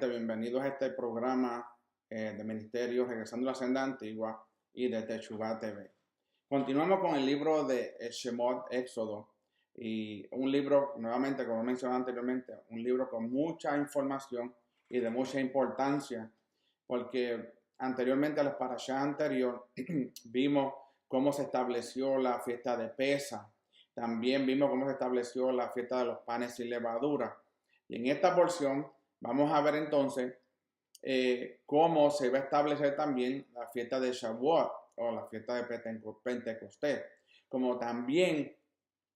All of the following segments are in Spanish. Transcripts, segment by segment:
nuevamente bienvenidos a este programa de ministerio Regresando a la Senda Antigua y de Techuvá TV. Continuamos con el libro de Shemot, Éxodo, y un libro, nuevamente, como mencioné anteriormente, un libro con mucha información y de mucha importancia, porque anteriormente a la parashá anterior vimos cómo se estableció la fiesta de Pesa, también vimos cómo se estableció la fiesta de los panes sin levadura, y en esta porción vamos a ver entonces cómo se va a establecer también la fiesta de Shavuot o la fiesta de Pentecostés. Como también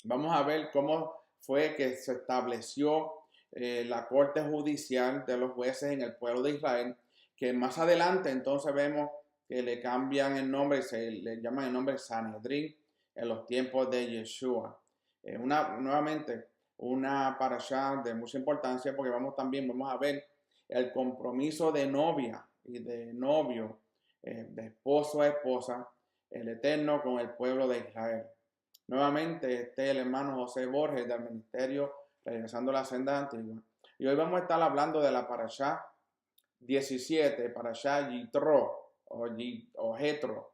vamos a ver cómo fue que se estableció la corte judicial de los jueces en el pueblo de Israel, que más adelante entonces vemos que le cambian el nombre, se le llaman el nombre Sanedrín en los tiempos de Yeshua. Nuevamente, una parashá de mucha importancia porque vamos a ver el compromiso de novia y de novio, de esposo a esposa, el Eterno con el pueblo de Israel. Nuevamente, el hermano José Borges del ministerio Regresando a la Senda Antigua. Y hoy vamos a estar hablando de la parashá 17, parashá Yitro o Jetro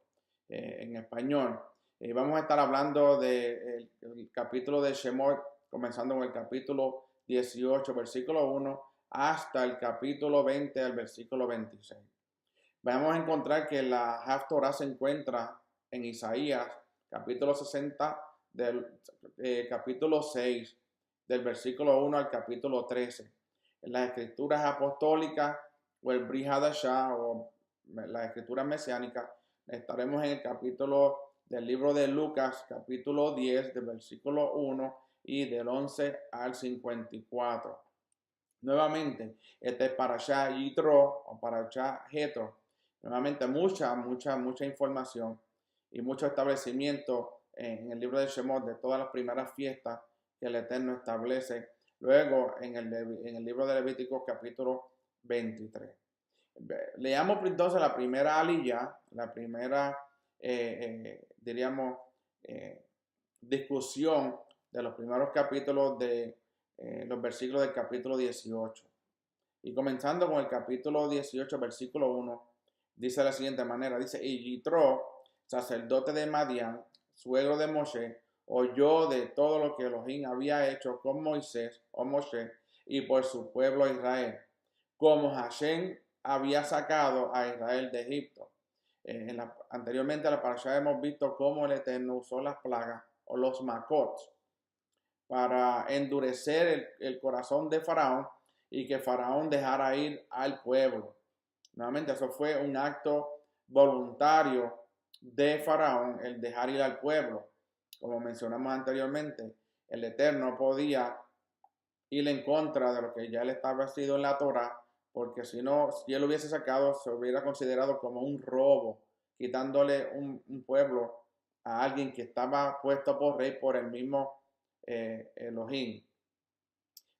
en español. Vamos a estar hablando del capítulo de Shemot, comenzando con el capítulo 18, versículo 1, hasta el capítulo 20, al versículo 26. Vamos a encontrar que la Haftorah se encuentra en Isaías, capítulo 60, del capítulo 6, del versículo 1 al capítulo 13. En las escrituras apostólicas o el Brit Hadashah o la escritura mesiánica, estaremos en el capítulo del libro de Lucas, capítulo 10, del versículo 1 y del 11 al 54. Nuevamente, este es parashá Yitro o parashá Jetro. Nuevamente, mucha información y mucho establecimiento en el libro de Shemot de todas las primeras fiestas que el Eterno establece. Luego, en el libro de Levítico, capítulo 23. Leamos entonces la primera aliyah, la primera, discusión de los primeros capítulos de los versículos del capítulo 18. Y comenzando con el capítulo 18, versículo 1, dice de la siguiente manera, dice, y Yitro, sacerdote de Madián, suegro de Moshe, oyó de todo lo que Elohim había hecho con Moisés o Moshe y por su pueblo Israel, como Hashem había sacado a Israel de Egipto. Anteriormente a la parashá hemos visto cómo el Eterno usó las plagas o los makot para endurecer el corazón de Faraón y que Faraón dejara ir al pueblo. Nuevamente, eso fue un acto voluntario de Faraón, el dejar ir al pueblo. Como mencionamos anteriormente, el Eterno podía ir en contra de lo que ya le estaba establecido en la Torá, porque si no, si él lo hubiese sacado, se hubiera considerado como un robo, quitándole un pueblo a alguien que estaba puesto por rey por el mismo Elohim.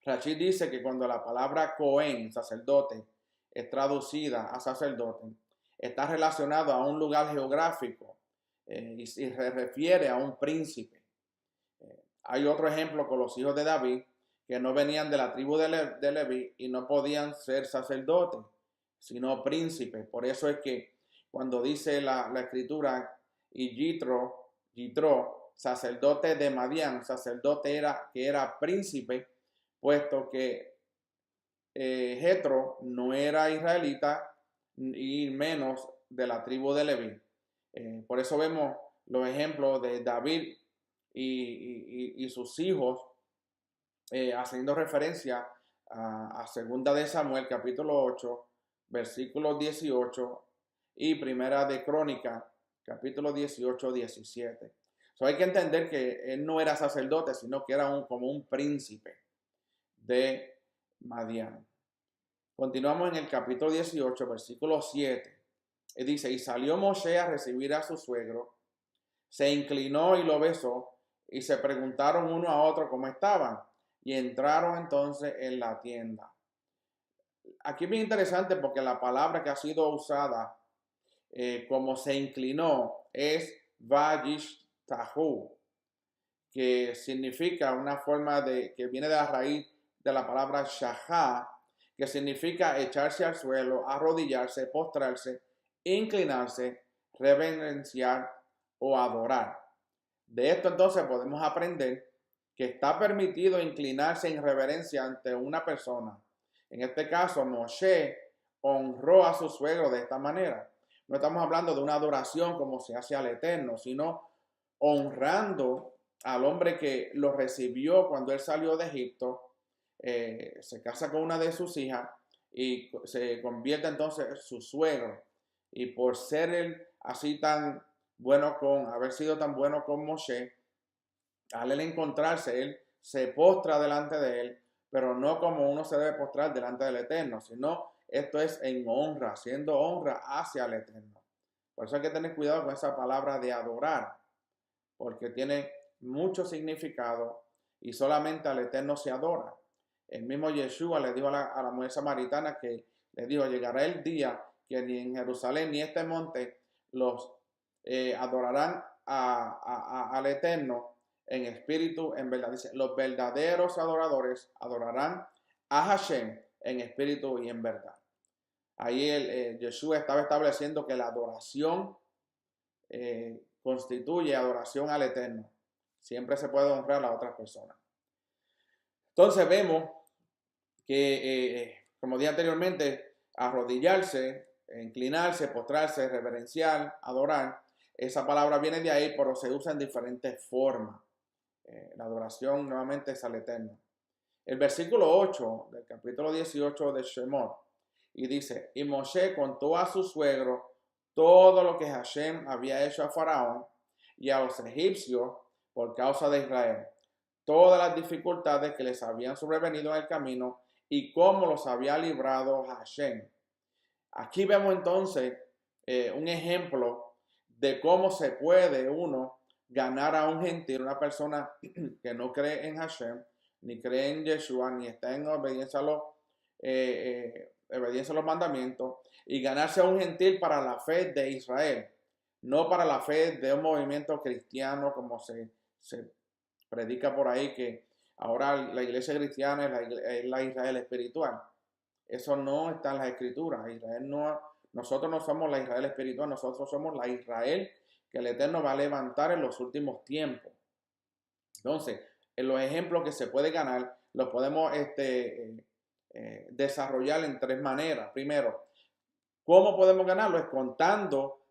Rashid dice que cuando la palabra Cohen, sacerdote, es traducida a sacerdote, está relacionado a un lugar geográfico y se refiere a un príncipe. Hay otro ejemplo con los hijos de David que no venían de la tribu de Leví y no podían ser sacerdotes, sino príncipes. Por eso es que cuando dice la escritura, y Yitro, sacerdote de Madián, sacerdote que era príncipe, puesto que Jetro no era israelita y menos de la tribu de Leví. Por eso vemos los ejemplos de David y sus hijos haciendo referencia a Segunda de Samuel, capítulo 8, versículos 18 y Primera de Crónica, capítulo 18, 17. So hay que entender que él no era sacerdote, sino que era como un príncipe de Madián. Continuamos en el capítulo 18, versículo 7. Y dice, y salió Moshe a recibir a su suegro, se inclinó y lo besó, y se preguntaron uno a otro cómo estaban, y entraron entonces en la tienda. Aquí es bien interesante porque la palabra que ha sido usada como se inclinó es vayishtahu, que significa una forma que viene de la raíz de la palabra shahá, que significa echarse al suelo, arrodillarse, postrarse, inclinarse, reverenciar o adorar. De esto entonces podemos aprender que está permitido inclinarse en reverencia ante una persona. En este caso, Moshe honró a su suegro de esta manera. No estamos hablando de una adoración como se hace al Eterno, sino honrando al hombre que lo recibió cuando él salió de Egipto, se casa con una de sus hijas y se convierte entonces en su suegro. Y por ser él así tan bueno haber sido tan bueno con Moshe, al él encontrarse, él se postra delante de él, pero no como uno se debe postrar delante del Eterno, sino esto es en honra, siendo honra hacia el Eterno. Por eso hay que tener cuidado con esa palabra de adorar, porque tiene mucho significado y solamente al Eterno se adora. El mismo Yeshua le dijo a la mujer samaritana que le dijo, llegará el día que ni en Jerusalén ni este monte los adorarán al Eterno en espíritu, en verdad. Dice, los verdaderos adoradores adorarán a Hashem en espíritu y en verdad. Ahí Yeshua estaba estableciendo que la adoración constituye adoración al Eterno. Siempre se puede honrar a otras personas. Entonces vemos que, como dije anteriormente, arrodillarse, inclinarse, postrarse, reverenciar, adorar, esa palabra viene de ahí, pero se usa en diferentes formas. La adoración nuevamente es al Eterno. El versículo 8 del capítulo 18 de Shemot, y dice, y Moshe contó a su suegro todo lo que Hashem había hecho a Faraón y a los egipcios por causa de Israel, todas las dificultades que les habían sobrevenido en el camino y cómo los había librado Hashem. Aquí vemos entonces un ejemplo de cómo se puede uno ganar a un gentil, una persona que no cree en Hashem, ni cree en Yeshua, ni está en obediencia a los mandamientos, y ganarse a un gentil para la fe de Israel, no para la fe de un movimiento cristiano como se predica por ahí, que ahora la iglesia cristiana es la Israel espiritual. Eso no está en las escrituras. Nosotros no somos la Israel espiritual, nosotros somos la Israel que el Eterno va a levantar en los últimos tiempos. Entonces, en los ejemplos que se puede ganar, los podemos desarrollar en tres maneras. Primero, ¿cómo podemos ganarlo? Es contando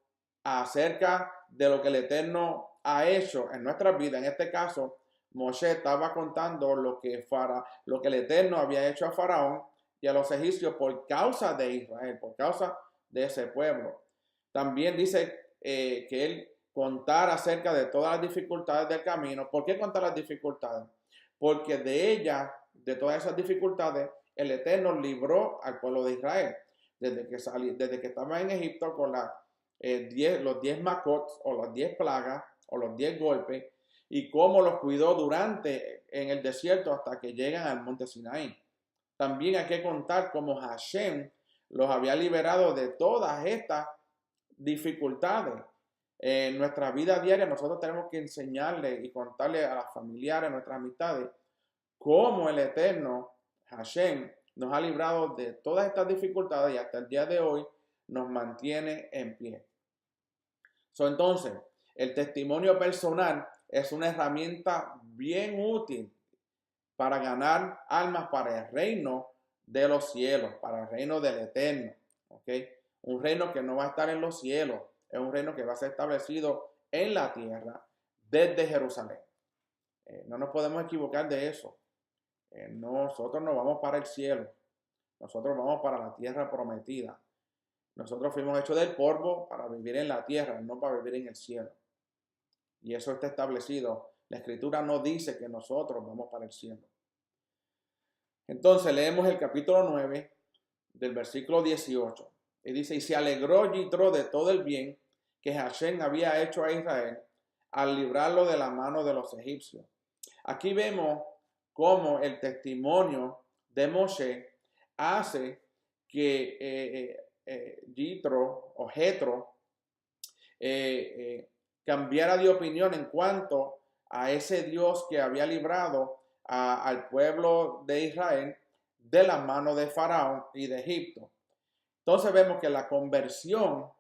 acerca de lo que el Eterno ha hecho en nuestras vidas. En este caso, Moshe estaba contando lo que el Eterno había hecho a Faraón y a los egipcios por causa de Israel, por causa de ese pueblo. También dice que él contar acerca de todas las dificultades del camino. ¿Por qué contar las dificultades? Porque de todas esas dificultades, el Eterno libró al pueblo de Israel. Desde que estaba en Egipto con los 10 macots o las 10 plagas o los 10 golpes, y cómo los cuidó en el desierto hasta que llegan al monte Sinaí. También hay que contar cómo Hashem los había liberado de todas estas dificultades. En nuestra vida diaria nosotros tenemos que enseñarle y contarle a las familiares, a nuestras amistades, cómo el Eterno, Hashem, nos ha librado de todas estas dificultades y hasta el día de hoy nos mantiene en pie. Entonces, el testimonio personal es una herramienta bien útil para ganar almas para el reino de los cielos, para el reino del Eterno. ¿Okay? Un reino que no va a estar en los cielos, es un reino que va a ser establecido en la tierra desde Jerusalén. No nos podemos equivocar de eso. Nosotros no vamos para el cielo, nosotros vamos para la tierra prometida. Nosotros fuimos hechos del polvo para vivir en la tierra, no para vivir en el cielo. Y eso está establecido. La Escritura no dice que nosotros vamos para el cielo. Entonces leemos el capítulo 9 del versículo 18. Y dice, y se alegró Yitro de todo el bien que Hashem había hecho a Israel al librarlo de la mano de los egipcios. Aquí vemos cómo el testimonio de Moshe hace que Yitro o Jetro cambiara de opinión en cuanto a ese Dios que había librado al pueblo de Israel de la mano de Faraón y de Egipto. Entonces vemos que la conversión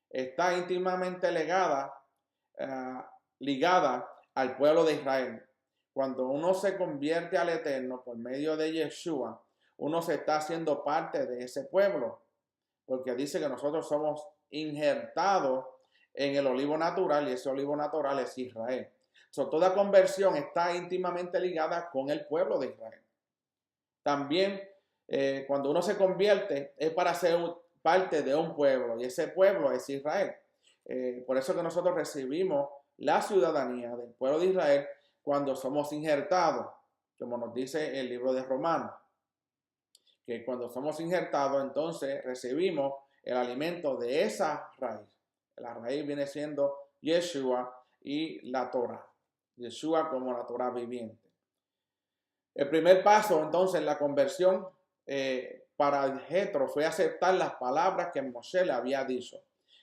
está íntimamente ligada al pueblo de Israel. Cuando uno se convierte al Eterno por medio de Yeshua, uno se está haciendo parte de ese pueblo, porque dice que nosotros somos injertados en el olivo natural y ese olivo natural es Israel. Toda conversión está íntimamente ligada con el pueblo de Israel. También cuando uno se convierte es para ser parte de un pueblo y ese pueblo es Israel. Por eso que nosotros recibimos la ciudadanía del pueblo de Israel cuando somos injertados, como nos dice el libro de Romanos, que cuando somos injertados entonces recibimos el alimento de esa raíz. La raíz viene siendo Yeshua y la Torah. Yeshua como la Torah viviente. El primer paso entonces en la conversión para Jetro fue aceptar las palabras que Moshe le había dicho.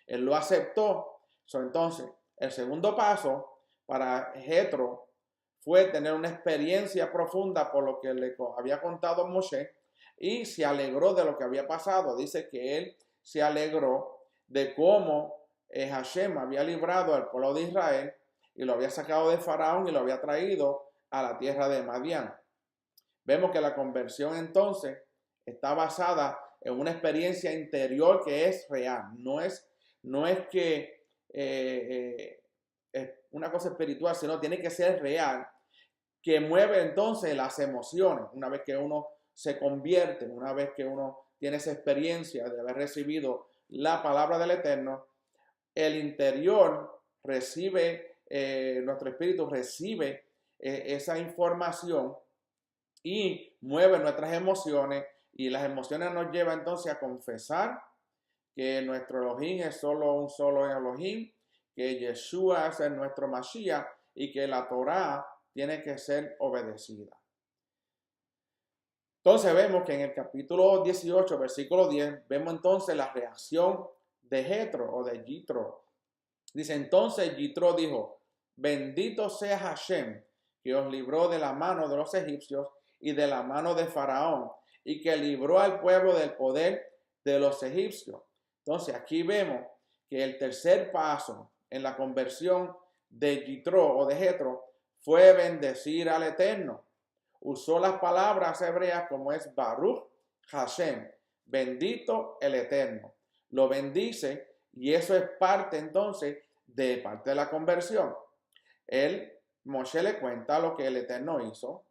Él lo aceptó. Entonces, el segundo paso para Jetro fue tener una experiencia profunda por lo que le había contado Moshe y se alegró de lo que había pasado. Dice que él se alegró de cómo Hashem había librado al pueblo de Israel y lo había sacado de Faraón y lo había traído a la tierra de Madián. Vemos que la conversión entonces está basada en una experiencia interior que es real. No es que es una cosa espiritual, sino tiene que ser real, que mueve entonces las emociones. Una vez que uno se convierte, una vez que uno tiene esa experiencia de haber recibido la palabra del Eterno, el interior recibe, nuestro espíritu recibe esa información y mueve nuestras emociones, y las emociones nos llevan entonces a confesar que nuestro Elohim es solo un solo Elohim, que Yeshua es nuestro Mashiach y que la Torah tiene que ser obedecida. Entonces vemos que en el capítulo 18, versículo 10, vemos entonces la reacción de Jetro o de Yitro. Dice, entonces Yitro dijo, bendito sea Hashem, que os libró de la mano de los egipcios y de la mano de Faraón, y que libró al pueblo del poder de los egipcios. Entonces aquí vemos que el tercer paso en la conversión de Yitro o de Jetro fue bendecir al Eterno. Usó las palabras hebreas como es Baruch Hashem, bendito el Eterno. Lo bendice y eso es parte entonces de la conversión. Moshe le cuenta lo que el Eterno hizo.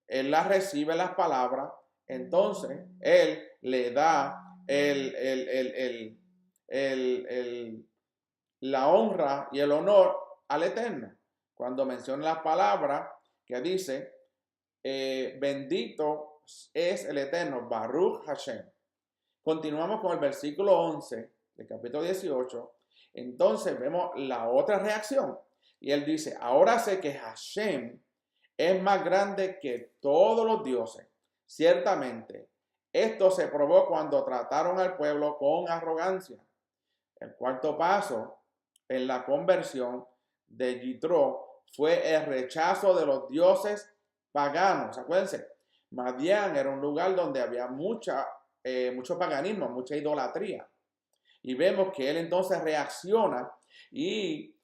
Él la recibe las palabras, entonces él le da la honra y el honor al Eterno. Cuando menciona las palabras que dice, bendito es el Eterno, Baruch Hashem. Continuamos con el versículo 11 del capítulo 18. Entonces vemos la otra reacción. Y él dice, ahora sé que Hashem es más grande que todos los dioses. Ciertamente, esto se probó cuando trataron al pueblo con arrogancia. El cuarto paso en la conversión de Yitro fue el rechazo de los dioses paganos. Acuérdense, Madián era un lugar donde había mucho paganismo, mucha idolatría. Y vemos que él entonces reacciona y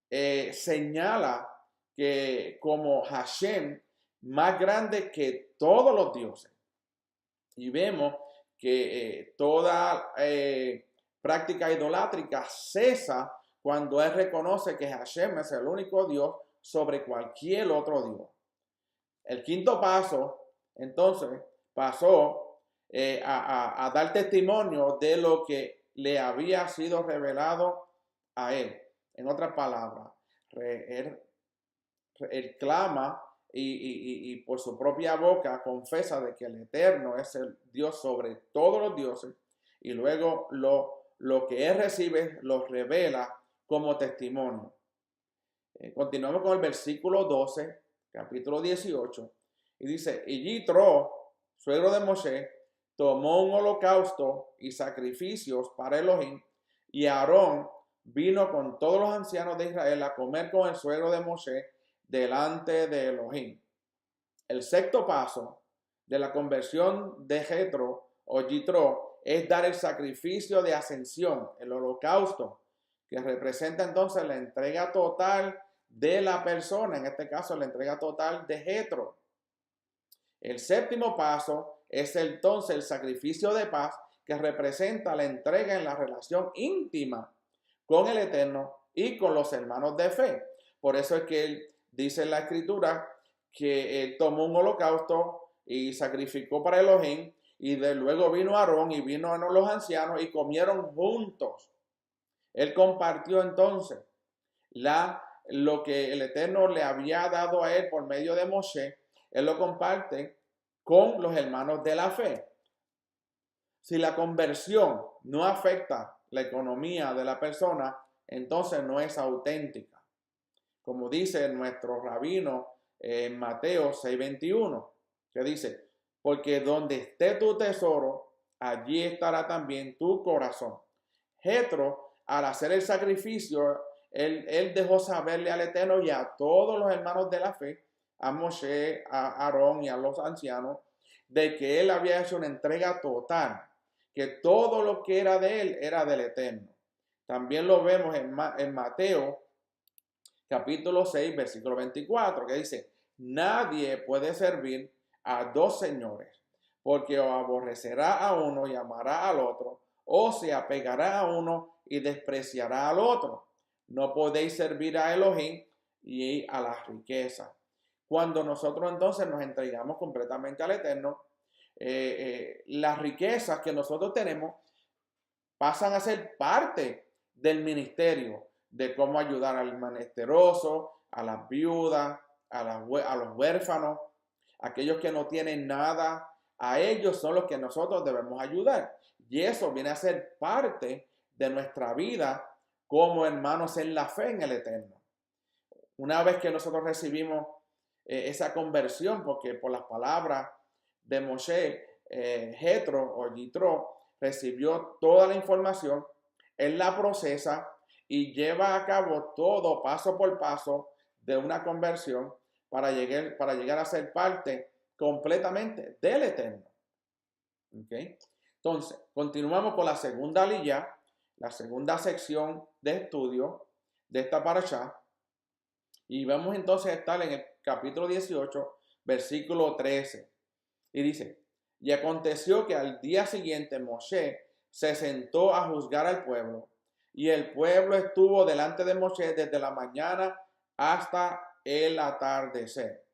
señala que como Hashem más grande que todos los dioses. Y vemos que toda práctica idolátrica cesa cuando él reconoce que Hashem es el único Dios sobre cualquier otro Dios. El quinto paso, entonces, pasó a dar testimonio de lo que le había sido revelado a él. En otras palabras, él clama y por su propia boca confesa de que el Eterno es el Dios sobre todos los dioses, y luego lo que él recibe lo revela como testimonio. Continuamos con el versículo 12, capítulo 18, y dice, y Yitro, suegro de Moshe, tomó un holocausto y sacrificios para Elohim, y Aarón vino con todos los ancianos de Israel a comer con el suegro de Moshe delante de Elohim. El sexto paso de la conversión de Jetro o Yitro es dar el sacrificio de ascensión, el holocausto, que representa entonces la entrega total de la persona, en este caso la entrega total de Jetro. El séptimo paso es entonces el sacrificio de paz, que representa la entrega en la relación íntima con el Eterno y con los hermanos de fe. Por eso es que él dice en la escritura que él tomó un holocausto y sacrificó para Elohim, y luego vino Aarón y vino los ancianos y comieron juntos. Él compartió entonces lo que el Eterno le había dado a él por medio de Moshe. Él lo comparte con los hermanos de la fe. Si la conversión no afecta la economía de la persona, entonces no es auténtica. Como dice nuestro rabino en Mateo 6:21, que dice, porque donde esté tu tesoro, allí estará también tu corazón. Jetro, al hacer el sacrificio, él dejó saberle al Eterno y a todos los hermanos de la fe, a Moshe, a Aarón y a los ancianos, de que él había hecho una entrega total, que todo lo que era de él era del Eterno. También lo vemos en Mateo capítulo 6, versículo 24, que dice, nadie puede servir a dos señores, porque o aborrecerá a uno y amará al otro, o se apegará a uno y despreciará al otro. No podéis servir a Elohim y a la riqueza. Cuando nosotros entonces nos entregamos completamente al Eterno, las riquezas que nosotros tenemos pasan a ser parte del ministerio, de cómo ayudar al menesteroso, a las viudas, a los huérfanos, aquellos que no tienen nada. A ellos son los que nosotros debemos ayudar. Y eso viene a ser parte de nuestra vida como hermanos en la fe en el Eterno. Una vez que nosotros recibimos esa conversión, porque por las palabras de Moshe, Jetro o Yitro recibió toda la información, él la procesa y lleva a cabo todo paso por paso de una conversión para llegar a ser parte completamente del Eterno. ¿Okay? Entonces, continuamos con la segunda aliyá, la segunda sección de estudio de esta parashá, y vamos entonces a estar en el capítulo 18, versículo 13, y dice, y aconteció que al día siguiente Moshe se sentó a juzgar al pueblo, y el pueblo estuvo delante de Moshe desde la mañana hasta el atardecer.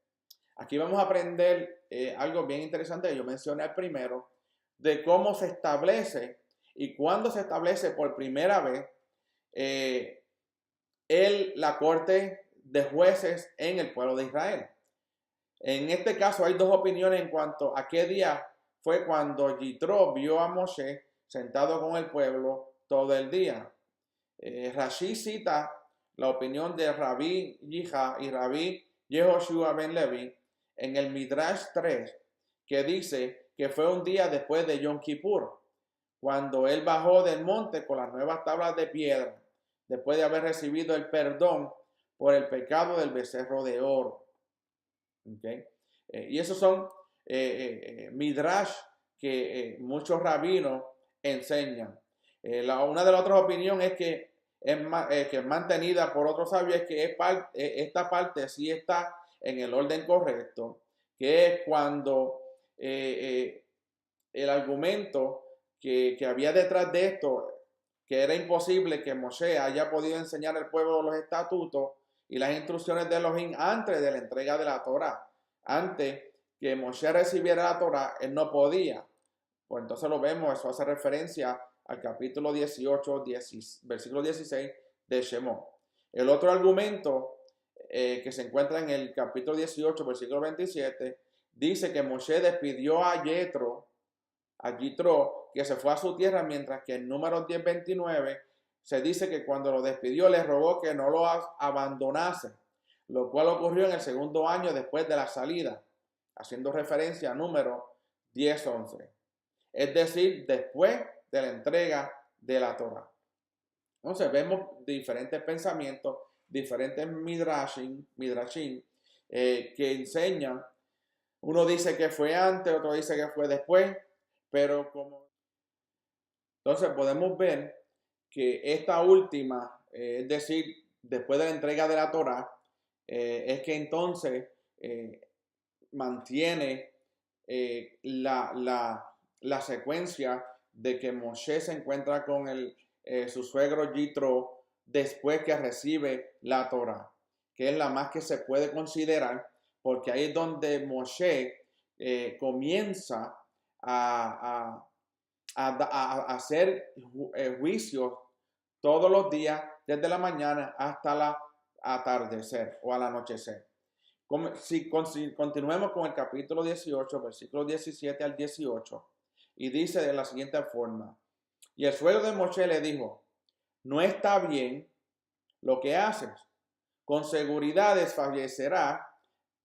Aquí vamos a aprender algo bien interesante que yo mencioné al primero, de cómo se establece y cuándo se establece por primera vez la corte de jueces en el pueblo de Israel. En este caso hay dos opiniones en cuanto a qué día fue cuando Yitro vio a Moshe sentado con el pueblo todo el día. Rashi cita la opinión de Rabí Yija y Rabí Yehoshua ben Levi en el Midrash 3, que dice que fue un día después de Yom Kippur, cuando él bajó del monte con las nuevas tablas de piedra, después de haber recibido el perdón por el pecado del becerro de oro. ¿Okay? Y esos son midrash que muchos rabinos enseñan. Una de las otras opiniones es que es mantenida por otros sabios, es que esta parte sí está en el orden correcto, que es cuando el argumento que había detrás de esto, que era imposible que Moshe haya podido enseñar al pueblo los estatutos y las instrucciones de Elohim antes de la entrega de la Torá. Antes que Moshe recibiera la Torá, él no podía. Pues entonces lo vemos, eso hace referencia al capítulo 18, versículo 16 de Shemot. El otro argumento que se encuentra en el capítulo 18, versículo 27, dice que Moshe despidió a Yitro, que se fue a su tierra, mientras que en Números 10:29 se dice que cuando lo despidió le rogó que no lo abandonase, lo cual ocurrió en el segundo año después de la salida, haciendo referencia a Números 10:11, es decir, después de la entrega de la Torá. Entonces vemos diferentes pensamientos, diferentes midrashim que enseñan Uno dice que fue antes, otro dice que fue después, pero entonces podemos ver que esta última, es decir, después de la entrega de la Torá, es que entonces mantiene la secuencia de que Moshe se encuentra con su suegro Yitro después que recibe la Torá, que es la más que se puede considerar, porque ahí es donde Moshe comienza a hacer juicios todos los días, desde la mañana hasta el atardecer o al anochecer. Si continuemos con el capítulo 18, versículos 17 al 18, y dice de la siguiente forma: y el suegro de Moshe le dijo, no está bien lo que haces, con seguridad desfallecerá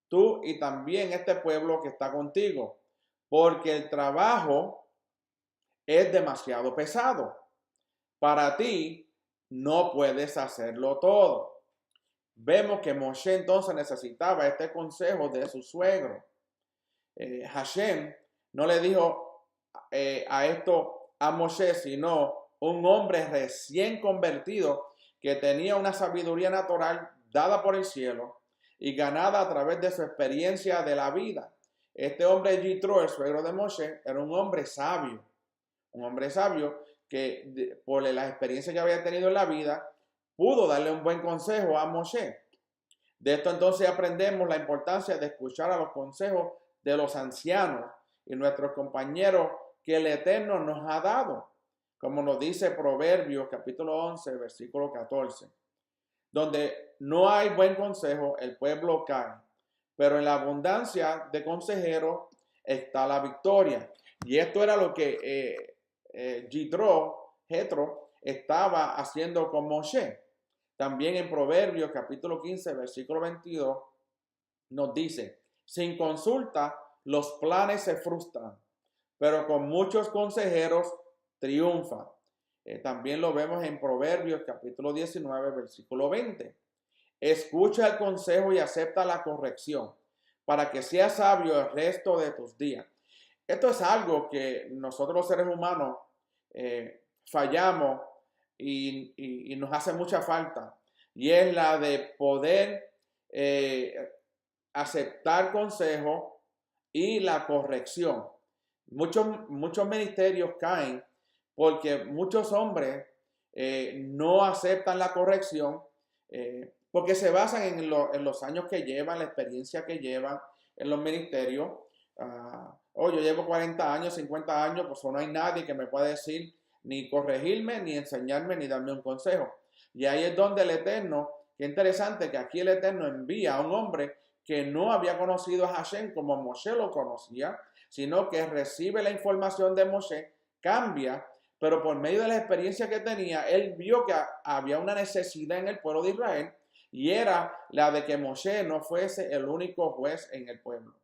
tú y también este pueblo que está contigo, porque el trabajo es demasiado pesado. Para ti no puedes hacerlo todo. Vemos que Moshe entonces necesitaba este consejo de su suegro. Hashem no le dijo a Moshe, sino un hombre recién convertido que tenía una sabiduría natural dada por el cielo y ganada a través de su experiencia de la vida. Este hombre Yitro, el suegro de Moshe, era un hombre sabio que por la experiencia que había tenido en la vida, pudo darle un buen consejo a Moshe. De esto entonces aprendemos la importancia de escuchar a los consejos de los ancianos y nuestros compañeros que el Eterno nos ha dado, como nos dice Proverbios capítulo 11, versículo 14, donde no hay buen consejo, el pueblo cae, pero en la abundancia de consejeros está la victoria. Y esto era lo que Jethro estaba haciendo con Moshe. También en Proverbios capítulo 15, versículo 22, nos dice, sin consulta los planes se frustran, pero con muchos consejeros triunfa. También lo vemos en Proverbios capítulo 19, versículo 20. Escucha el consejo y acepta la corrección, para que seas sabio el resto de tus días. Esto es algo que nosotros los seres humanos fallamos y nos hace mucha falta, y es la de poder aceptar consejo y la corrección. Muchos ministerios caen porque muchos hombres no aceptan la corrección porque se basan en los años que llevan, la experiencia que llevan en los ministerios. Yo llevo 40 años, 50 años, pues no hay nadie que me pueda decir ni corregirme, ni enseñarme, ni darme un consejo. Y ahí es donde el Eterno, qué interesante que aquí el Eterno envía a un hombre que no había conocido a Hashem como Moshe lo conocía, sino que recibe la información de Moshe, cambia, pero por medio de la experiencia que tenía, él vio que había una necesidad en el pueblo de Israel, y era la de que Moshe no fuese el único juez en el pueblo.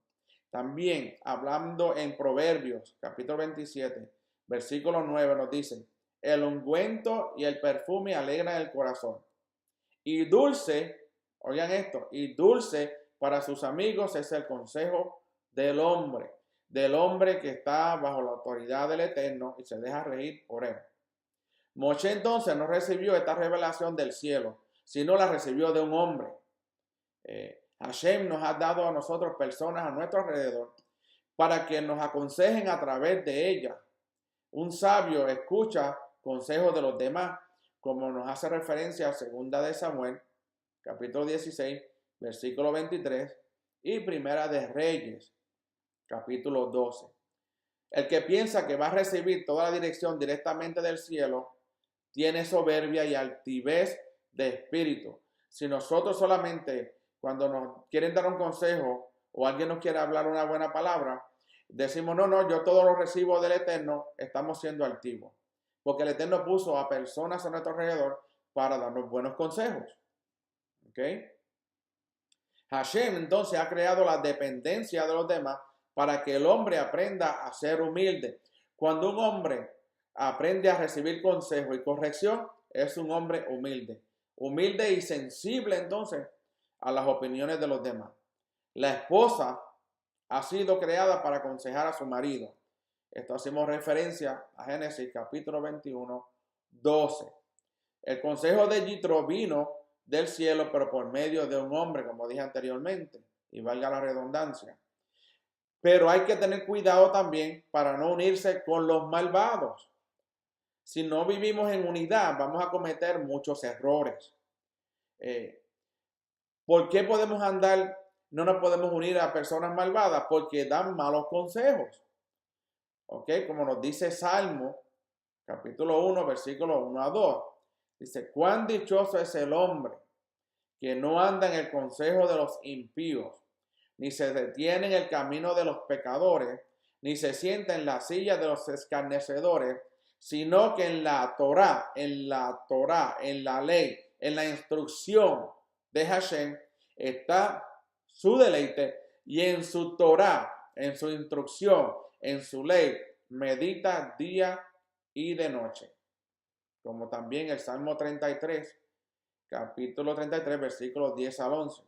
También, hablando en Proverbios, capítulo 27, versículo 9, nos dice, el ungüento y el perfume alegran el corazón. Y dulce, oigan esto, y dulce para sus amigos es el consejo del hombre que está bajo la autoridad del Eterno y se deja regir por él. Moshe entonces no recibió esta revelación del cielo, sino la recibió de un hombre. Hashem nos ha dado a nosotros personas a nuestro alrededor para que nos aconsejen a través de ellas. Un sabio escucha consejos de los demás, como nos hace referencia a 2 de Samuel, capítulo 16, versículo 23, y Primera de Reyes, capítulo 12. El que piensa que va a recibir toda la dirección directamente del cielo, tiene soberbia y altivez de espíritu. Si nosotros solamente, cuando nos quieren dar un consejo o alguien nos quiere hablar una buena palabra, decimos, no, yo todo lo recibo del Eterno, estamos siendo altivos. Porque el Eterno puso a personas a nuestro alrededor para darnos buenos consejos. ¿Ok? Hashem entonces ha creado la dependencia de los demás para que el hombre aprenda a ser humilde. Cuando un hombre aprende a recibir consejo y corrección, es un hombre humilde. Humilde y sensible entonces a las opiniones de los demás. La esposa ha sido creada para aconsejar a su marido. Esto hacemos referencia a Génesis capítulo 21, 12. El consejo de Yitro vino del cielo, pero por medio de un hombre, como dije anteriormente, y valga la redundancia. Pero hay que tener cuidado también para no unirse con los malvados. Si no vivimos en unidad, vamos a cometer muchos errores. ¿Por qué no nos podemos unir a personas malvadas? Porque dan malos consejos. ¿Ok? Como nos dice Salmo, capítulo 1, versículo 1 a 2. Dice, cuán dichoso es el hombre que no anda en el consejo de los impíos, ni se detiene en el camino de los pecadores, ni se sienta en la silla de los escarnecedores, sino que en la Torá, en la ley, en la instrucción de Hashem está su deleite, y en su Torá, en su instrucción, en su ley, medita día y de noche. Como también el Salmo 33, capítulo 33, versículos 10 al 11.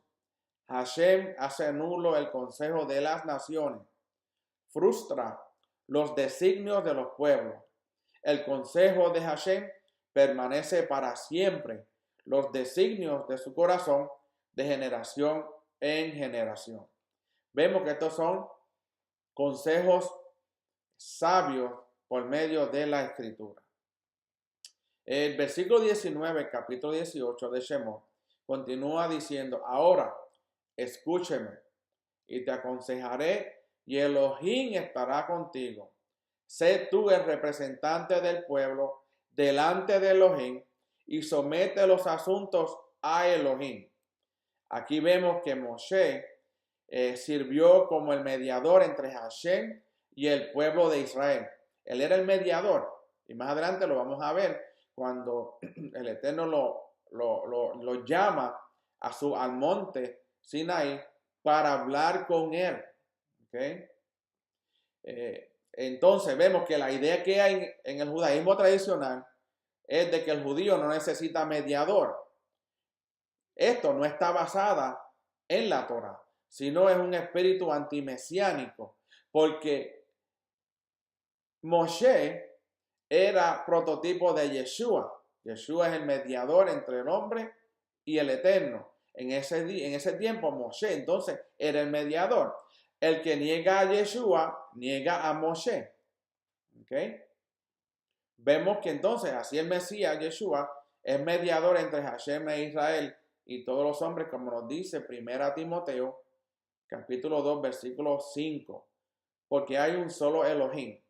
Hashem hace nulo el consejo de las naciones, frustra los designios de los pueblos. El consejo de Hashem permanece para siempre, los designios de su corazón de generación en generación. Vemos que estos son consejos sabios por medio de la Escritura. El versículo 19, capítulo 18 de Shemot, continúa diciendo, ahora escúcheme y te aconsejaré y Elohim estará contigo. Sé tú el representante del pueblo delante de Elohim y somete los asuntos a Elohim. Aquí vemos que Moshe sirvió como el mediador entre Hashem y el pueblo de Israel. Él era el mediador y más adelante lo vamos a ver cuando el Eterno lo llama al monte Sinaí para hablar con él. ¿Okay? Entonces vemos que la idea que hay en el judaísmo tradicional es de que el judío no necesita mediador. Esto no está basada en la Torah, sino es un espíritu antimesiánico, porque Moshe era prototipo de Yeshua. Yeshua es el mediador entre el hombre y el Eterno. En ese tiempo Moshe entonces era el mediador. El que niega a Yeshua, niega a Moshe. ¿Okay? Vemos que entonces así el Mesías, Yeshua, es mediador entre Hashem e Israel y todos los hombres, como nos dice 1 Timoteo, capítulo 2, versículo 5. Porque hay un solo Elohim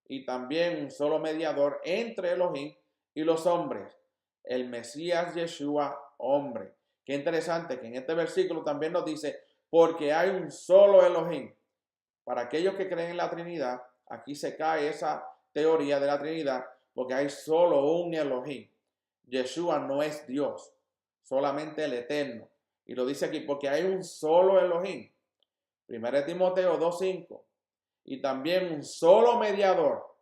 y también un solo mediador entre Elohim y los hombres, el Mesías Yeshua, hombre. Qué interesante que en este versículo también nos dice, porque hay un solo Elohim. Para aquellos que creen en la Trinidad, aquí se cae esa teoría de la Trinidad, porque hay solo un Elohim. Yeshua no es Dios, solamente el Eterno. Y lo dice aquí, porque hay un solo Elohim. 1 Timoteo 2:5. Y también un solo mediador.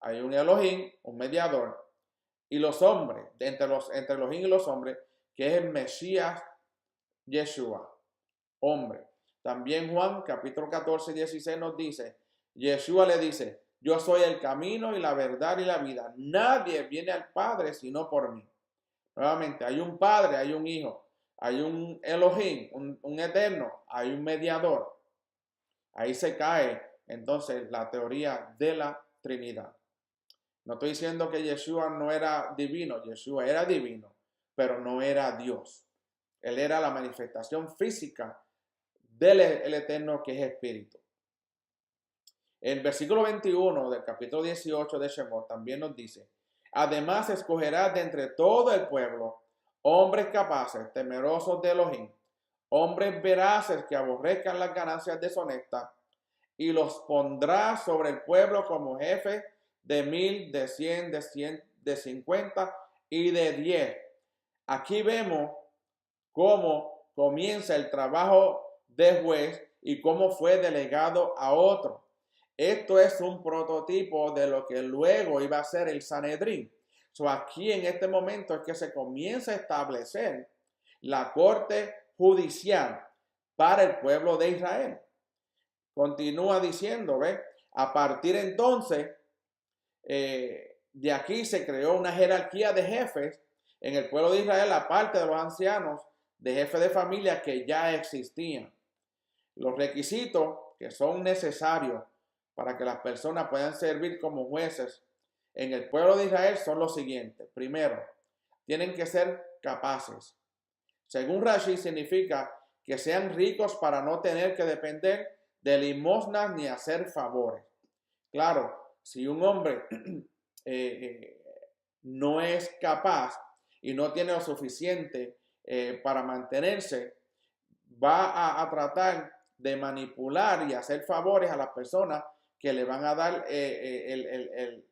Hay un Elohim, un mediador. Y los hombres, entre Elohim y los hombres, que es el Mesías Yeshua, hombre. También Juan, capítulo 14, 16 nos dice, Yeshua le dice, yo soy el camino y la verdad y la vida. Nadie viene al Padre sino por mí. Nuevamente, hay un Padre, hay un Hijo, hay un Elohim, un Eterno, hay un mediador. Ahí se cae entonces la teoría de la Trinidad. No estoy diciendo que Yeshua no era divino, Yeshua era divino, pero no era Dios. Él era la manifestación física del Eterno, que es Espíritu. El versículo 21 del capítulo 18 de Shemot también nos dice, además escogerás de entre todo el pueblo hombres capaces, temerosos de Elohim, hombres veraces que aborrezcan las ganancias deshonestas, y los pondrás sobre el pueblo como jefes de 1000, de 100, de 50 y de 10. Aquí vemos cómo comienza el trabajo de juez y cómo fue delegado a otro. Esto es un prototipo de lo que luego iba a ser el Sanedrín. Aquí en este momento es que se comienza a establecer la corte judicial para el pueblo de Israel. Continúa diciendo, ¿ve? A partir entonces, de aquí se creó una jerarquía de jefes en el pueblo de Israel, aparte de los ancianos, de jefes de familia que ya existían. Los requisitos que son necesarios para que las personas puedan servir como jueces en el pueblo de Israel son los siguientes. Primero, tienen que ser capaces. Según Rashi, significa que sean ricos para no tener que depender de limosnas ni hacer favores. Claro, si un hombre no es capaz y no tiene lo suficiente para mantenerse, va a tratar de manipular y hacer favores a las personas que le van a dar el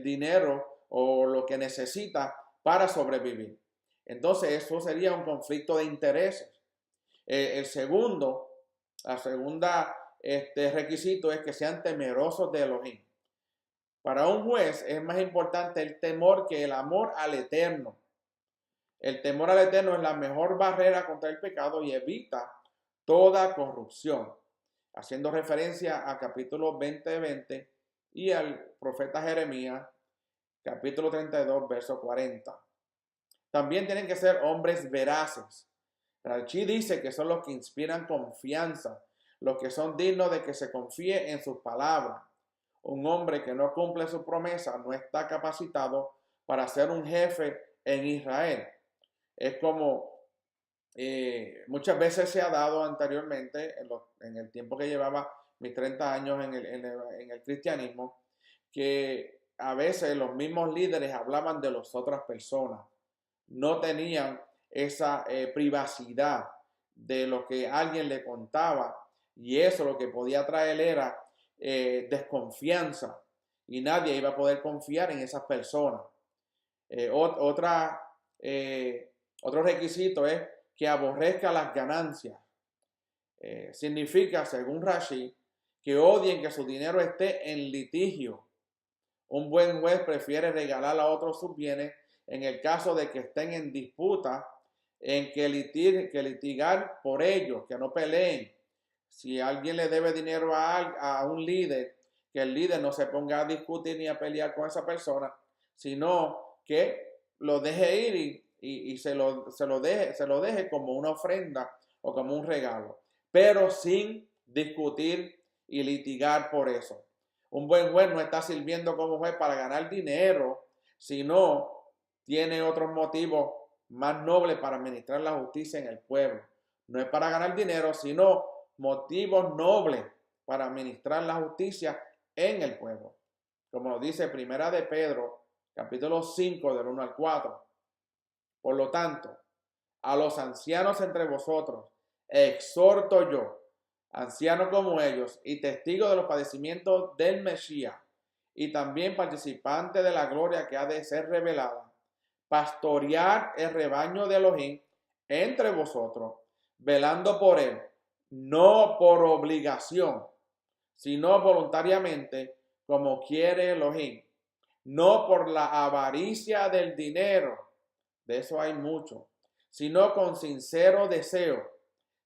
dinero o lo que necesita para sobrevivir. Entonces, eso sería un conflicto de intereses. La segunda requisito es que sean temerosos de Elohim. Para un juez es más importante el temor que el amor al Eterno. El temor al Eterno es la mejor barrera contra el pecado y evita toda corrupción. Haciendo referencia a capítulo 20 y al profeta Jeremías, capítulo 32, verso 40. También tienen que ser hombres veraces. Rashi dice que son los que inspiran confianza, los que son dignos de que se confíe en sus palabras. Un hombre que no cumple su promesa no está capacitado para ser un jefe en Israel. Es como muchas veces se ha dado anteriormente, en el tiempo que llevaba mis 30 años en el cristianismo, que a veces los mismos líderes hablaban de las otras personas. No tenían esa privacidad de lo que alguien le contaba, y eso lo que podía traer era desconfianza, y nadie iba a poder confiar en esas personas. Otro requisito es que aborrezca las ganancias. Significa, según Rashi, que odien que su dinero esté en litigio. Un buen juez prefiere regalar a otros sus bienes en el caso de que estén en disputa, en que litigar por ellos, que no peleen. Si alguien le debe dinero a un líder, que el líder no se ponga a discutir ni a pelear con esa persona, sino que lo deje ir y se lo deje como una ofrenda o como un regalo, pero sin discutir y litigar por eso. Un buen juez no está sirviendo como juez para ganar dinero, sino tiene otros motivos más nobles para administrar la justicia en el pueblo. No es para ganar dinero, sino motivos nobles para administrar la justicia en el pueblo. Como lo dice Primera de Pedro, capítulo 5, del 1 al 4. Por lo tanto, a los ancianos entre vosotros, exhorto yo, anciano como ellos y testigo de los padecimientos del Mesías, y también participante de la gloria que ha de ser revelada, pastorear el rebaño de Elohim entre vosotros, velando por él, no por obligación, sino voluntariamente, como quiere Elohim, no por la avaricia del dinero, de eso hay mucho, sino con sincero deseo,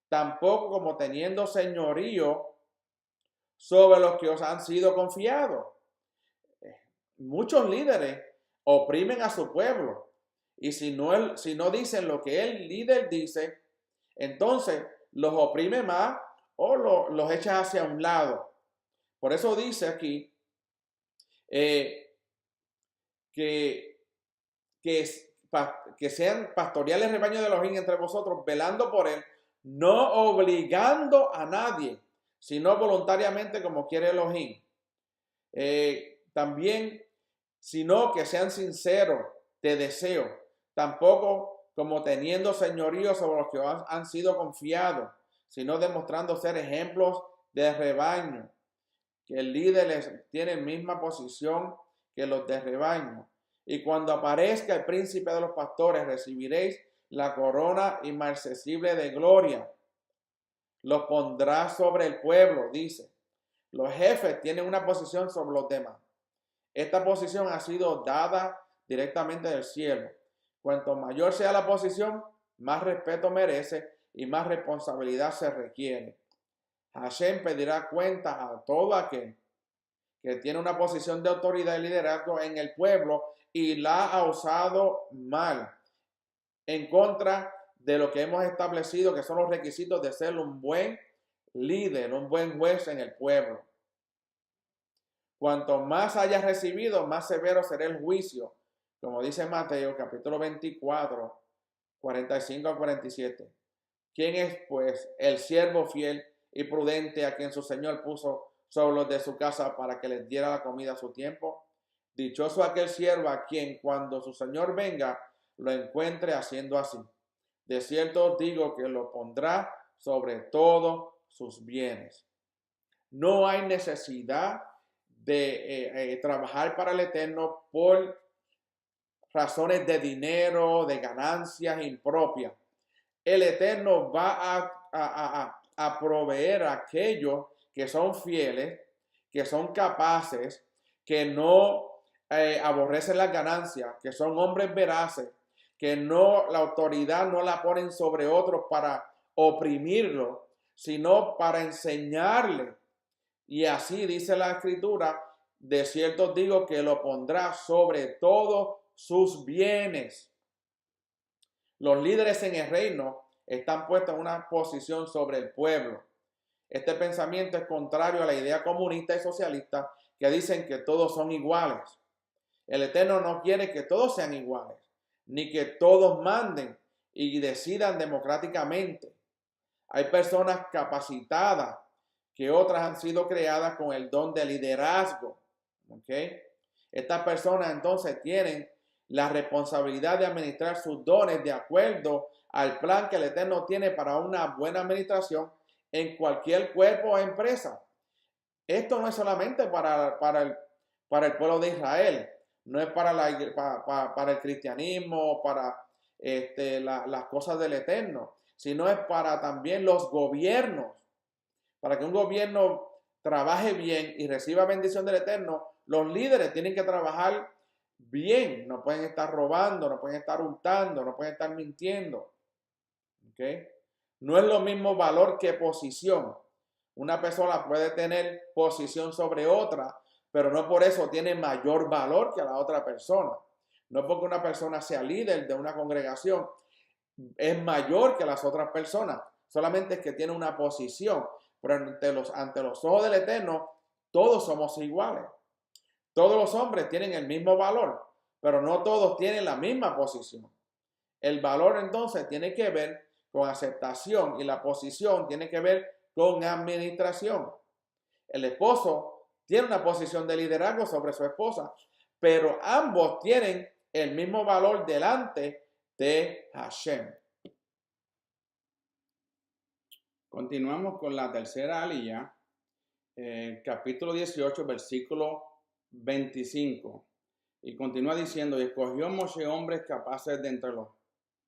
tampoco como teniendo señorío sobre los que os han sido confiados. Muchos líderes oprimen a su pueblo, y si no dicen lo que el líder dice, entonces los oprime más o los echa hacia un lado. Por eso dice aquí que sean pastoreales rebaños de Elohim entre vosotros, velando por él, no obligando a nadie, sino voluntariamente como quiere Elohim. También, sino que sean sinceros de deseo, tampoco como teniendo señorío sobre los que han sido confiados, sino demostrando ser ejemplos de rebaño, que el líder les tiene misma posición que los de rebaño. Y cuando aparezca el príncipe de los pastores, recibiréis la corona inmarcesible de gloria. Los pondrá sobre el pueblo, dice. Los jefes tienen una posición sobre los demás. Esta posición ha sido dada directamente del cielo. Cuanto mayor sea la posición, más respeto merece y más responsabilidad se requiere. Hashem pedirá cuentas a todo aquel que tiene una posición de autoridad y liderazgo en el pueblo y la ha usado mal en contra de lo que hemos establecido, que son los requisitos de ser un buen líder, un buen juez en el pueblo. Cuanto más hayas recibido, más severo será el juicio, como dice Mateo capítulo 24, 45 a 47. ¿Quién es, pues, el siervo fiel y prudente a quien su Señor puso sobre los de su casa para que les diera la comida a su tiempo? Dichoso aquel siervo a quien, cuando su Señor venga, lo encuentre haciendo así. De cierto os digo que lo pondrá sobre todos sus bienes. No hay necesidad de trabajar para el Eterno por razones de dinero, de ganancias impropias. El Eterno va a proveer a aquellos que son fieles, que son capaces, que no aborrecen las ganancias, que son hombres veraces, que no, la autoridad no la ponen sobre otros para oprimirlo, sino para enseñarle. Y así dice la Escritura, de cierto digo que lo pondrá sobre todos sus bienes. Los líderes en el reino están puestos en una posición sobre el pueblo. Este pensamiento es contrario a la idea comunista y socialista que dicen que todos son iguales. El Eterno no quiere que todos sean iguales, ni que todos manden y decidan democráticamente. Hay personas capacitadas que otras han sido creadas con el don de liderazgo. ¿Okay? Estas personas entonces tienen la responsabilidad de administrar sus dones de acuerdo al plan que el Eterno tiene para una buena administración en cualquier cuerpo o empresa. Esto no es solamente para el pueblo de Israel, no es para el cristianismo, para las cosas del Eterno, sino es para también los gobiernos. Para que un gobierno trabaje bien y reciba bendición del Eterno, los líderes tienen que trabajar bien, no pueden estar robando, no pueden estar hurtando, no pueden estar mintiendo. ¿Okay? No es lo mismo valor que posición. Una persona puede tener posición sobre otra, pero no por eso tiene mayor valor que la otra persona. No porque una persona sea líder de una congregación es mayor que las otras personas, solamente es que tiene una posición. Pero ante los ojos del Eterno, todos somos iguales. Todos los hombres tienen el mismo valor, pero no todos tienen la misma posición. El valor entonces tiene que ver con aceptación y la posición tiene que ver con administración. El esposo tiene una posición de liderazgo sobre su esposa, pero ambos tienen el mismo valor delante de Hashem. Continuamos con la tercera aliyah, capítulo 18, versículo 25. Y continúa diciendo, y escogió Moshe hombres capaces de entre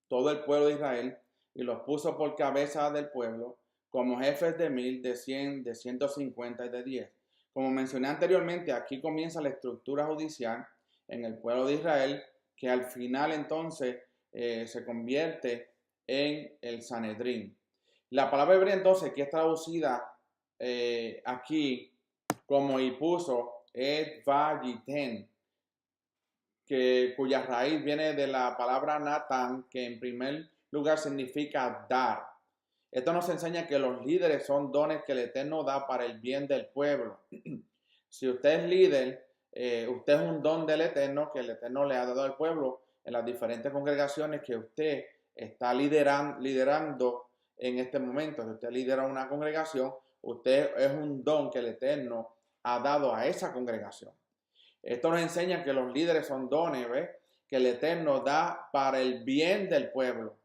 todo el pueblo de Israel, y los puso por cabeza del pueblo, como jefes de 1000, de 100, de 150 y de 10. Como mencioné anteriormente, aquí comienza la estructura judicial en el pueblo de Israel, que al final entonces se convierte en el Sanedrín. La palabra hebrea entonces, que es traducida aquí como y puso, et vayiten, cuya raíz viene de la palabra Natán, que en primer lugar significa dar. Esto nos enseña que los líderes son dones que el Eterno da para el bien del pueblo. Si usted es líder, usted es un don del Eterno que el Eterno le ha dado al pueblo en las diferentes congregaciones que usted está liderando en este momento. Si usted lidera una congregación, usted es un don que el Eterno ha dado a esa congregación. Esto nos enseña que los líderes son dones, ¿ves? Que el Eterno da para el bien del pueblo,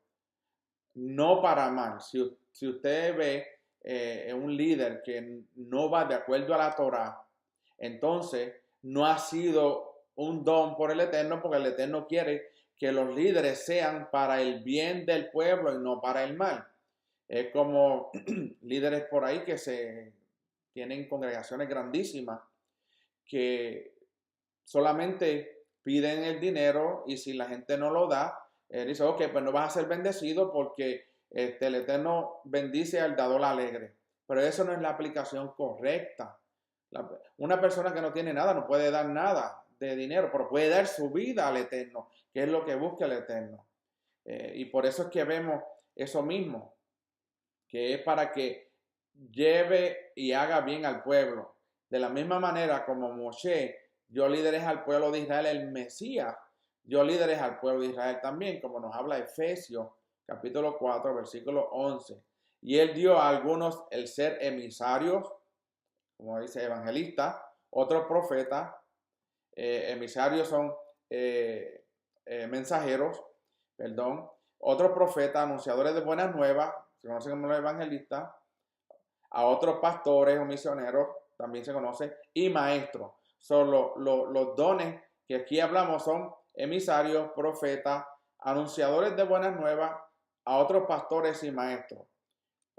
no para mal. Si usted ve un líder que no va de acuerdo a la Torá, entonces no ha sido un don por el Eterno, porque el Eterno quiere que los líderes sean para el bien del pueblo y no para el mal. Es como líderes por ahí que tienen congregaciones grandísimas que solamente piden el dinero y si la gente no lo da, dice, ok, pues no vas a ser bendecido porque el Eterno bendice al dador alegre. pero eso no es la aplicación correcta. Una persona que no tiene nada no puede dar nada de dinero, pero puede dar su vida al Eterno, que es lo que busca el Eterno. Y por eso es que vemos eso mismo, que es para que lleve y haga bien al pueblo. De la misma manera como Moshe dio líderes al pueblo de Israel, el Mesías dio líderes al pueblo de Israel también, como nos habla Efesios capítulo 4, versículo 11. Y él dio a algunos el ser emisarios, como dice evangelista, otros profetas. Emisarios son mensajeros, perdón. Otros profetas, anunciadores de buenas nuevas, se conocen como los evangelistas. A otros pastores o misioneros, también se conoce, y maestros. Son los dones que aquí hablamos son emisarios, profetas, anunciadores de buenas nuevas, a otros pastores y maestros.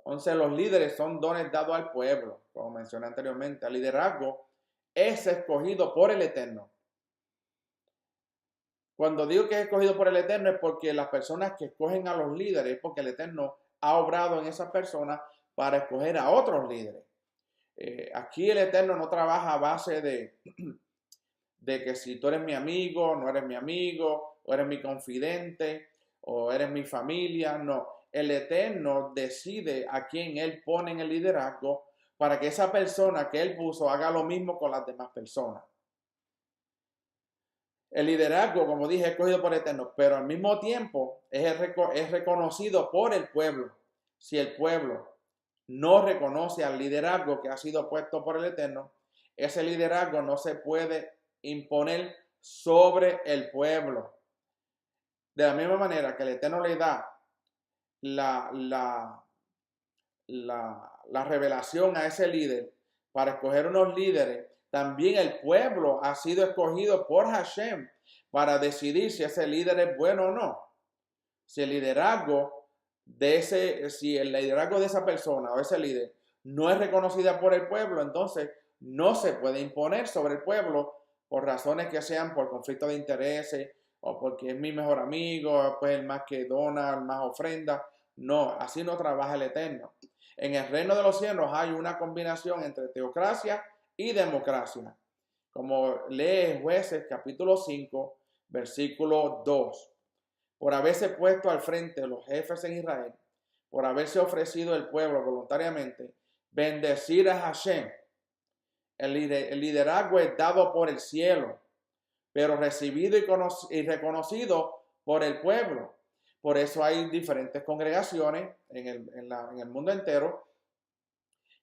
Entonces los líderes son dones dados al pueblo, como mencioné anteriormente. El liderazgo es escogido por el Eterno. Cuando digo que es escogido por el Eterno es porque las personas que escogen a los líderes, porque el Eterno ha obrado en esas personas para escoger a otros líderes. Aquí el Eterno no trabaja a base de que si tú eres mi amigo, no eres mi amigo, o eres mi confidente, o eres mi familia. No, el Eterno decide a quién Él pone en el liderazgo para que esa persona que Él puso haga lo mismo con las demás personas. El liderazgo, como dije, es escogido por el Eterno, pero al mismo tiempo es reconocido por el pueblo. Si el pueblo no reconoce al liderazgo que ha sido puesto por el Eterno, ese liderazgo no se puede imponer sobre el pueblo. De la misma manera que el Eterno le da la revelación a ese líder para escoger unos líderes, también el pueblo ha sido escogido por Hashem para decidir si ese líder es bueno o no. Si el liderazgo de esa persona o ese líder no es reconocida por el pueblo, entonces no se puede imponer sobre el pueblo por razones que sean por conflicto de intereses o porque es mi mejor amigo, pues el más que dona, el más ofrenda. No, así no trabaja el Eterno. En el reino de los cielos hay una combinación entre teocracia y democracia. Como lee Jueces capítulo 5, versículo 2. Por haberse puesto al frente los jefes en Israel, por haberse ofrecido el pueblo voluntariamente, bendecir a Hashem. El liderazgo es dado por el cielo, pero recibido y reconocido por el pueblo. Por eso hay diferentes congregaciones en el mundo entero,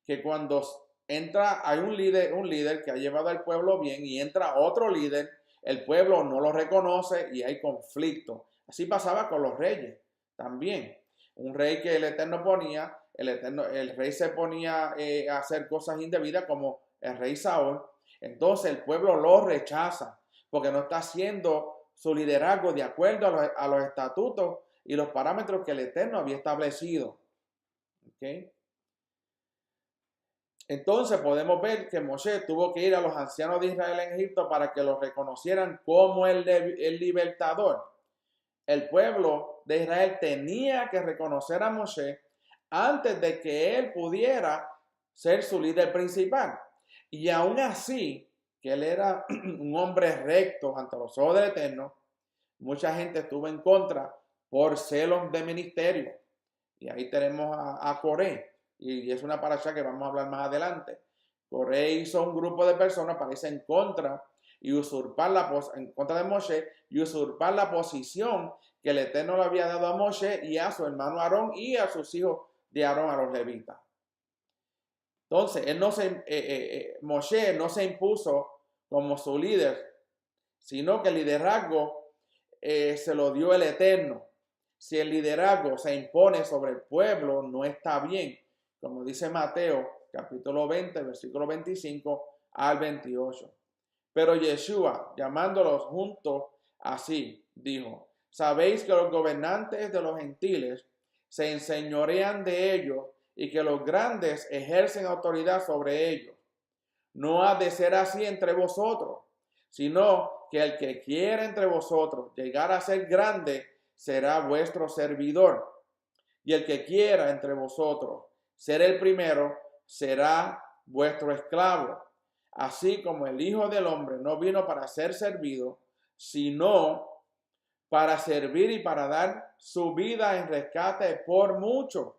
que cuando hay un líder que ha llevado al pueblo bien y entra otro líder, el pueblo no lo reconoce y hay conflicto. Así pasaba con los reyes también. Un rey que el Eterno ponía, el rey se ponía a hacer cosas indebidas como el rey Saúl. Entonces el pueblo lo rechaza porque no está haciendo su liderazgo de acuerdo a los estatutos y los parámetros que el Eterno había establecido. ¿Okay? Entonces podemos ver que Moshe tuvo que ir a los ancianos de Israel en Egipto para que los reconocieran como el libertador. El pueblo de Israel tenía que reconocer a Moshe antes de que él pudiera ser su líder principal. Y aún así, que él era un hombre recto ante los ojos del Eterno, mucha gente estuvo en contra por celos de ministerio. Y ahí tenemos a Coré. Y es una parasha que vamos a hablar más adelante. Coré hizo un grupo de personas para irse en contra y en contra de Moshe y usurpar la posición que el Eterno le había dado a Moshe y a su hermano Aarón y a sus hijos de Aarón, a los levitas. Entonces, Moshe no se impuso como su líder, sino que el liderazgo se lo dio el Eterno. Si el liderazgo se impone sobre el pueblo, no está bien, como dice Mateo capítulo 20, versículo 25 al 28. Pero Yeshua, llamándolos juntos así, dijo: sabéis que los gobernantes de los gentiles se enseñorean de ellos y que los grandes ejercen autoridad sobre ellos. No ha de ser así entre vosotros, sino que el que quiera entre vosotros llegar a ser grande será vuestro servidor. Y el que quiera entre vosotros ser el primero será vuestro esclavo, así como el Hijo del Hombre no vino para ser servido, sino para servir y para dar su vida en rescate por muchos.